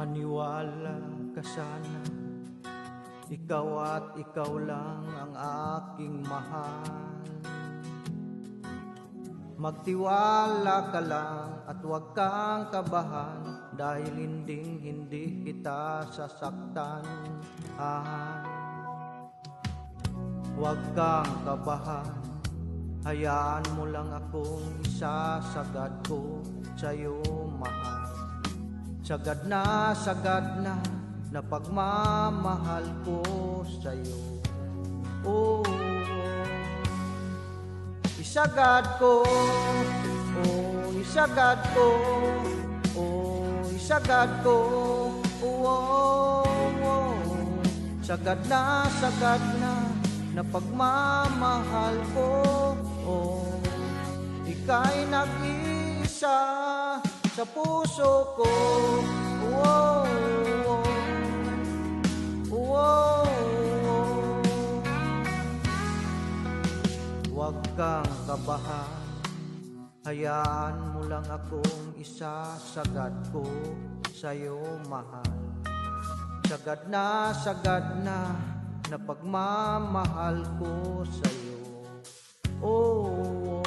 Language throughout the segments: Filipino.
Maniwala ka sana, ikaw at ikaw lang ang aking mahal. Magtiwala ka lang at huwag kang kabahan, dahil hindi kita sasaktan. Huwag kang kabahan, hayaan mo lang akong isasagad ko sa'yo, mahal. Sagad na pagmamahal ko sa'yo. Oh, isagad ko, oh, isagad ko, oh, isagad ko, oh, oh. Sagad na pagmamahal ko, oh, ika'y nag-iisa sa puso ko. Oh, oh, oh. Huwag kang kabahan, hayaan mo lang akong isasagad ko sa'yo, mahal. Sagad na pagmamahal ko sa'yo. Oh,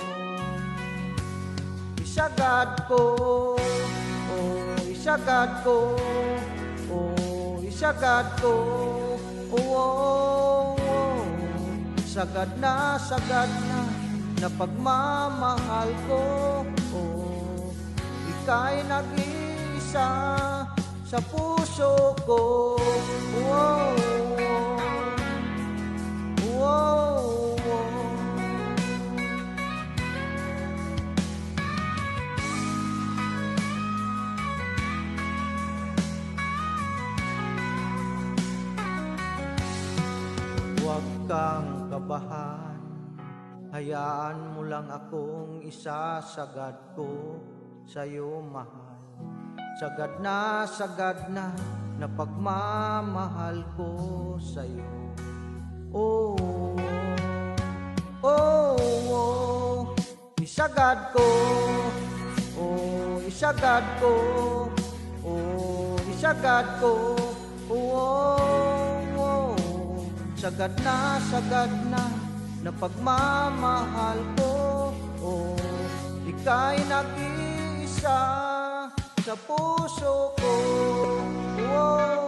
isagad ko, oh, isagad ko, oh, isagad ko, oh, oh, oh. Sagad na pagmamahal ko, oh, ika'y nag-iisa sa puso ko. Oh, oh, oh, oh. Huwag kang kabahan, hayaan mo lang akong isasagad ko sa'yo, mahal. Sagad na pagmamahal ko sa'yo. Oh, oh, oh, isagad ko, oh, isagad ko, oh, isagad ko, oh, oh. Sagad na pagmamahal ko, oh, ika'y nag-iisa sa puso ko. Oh,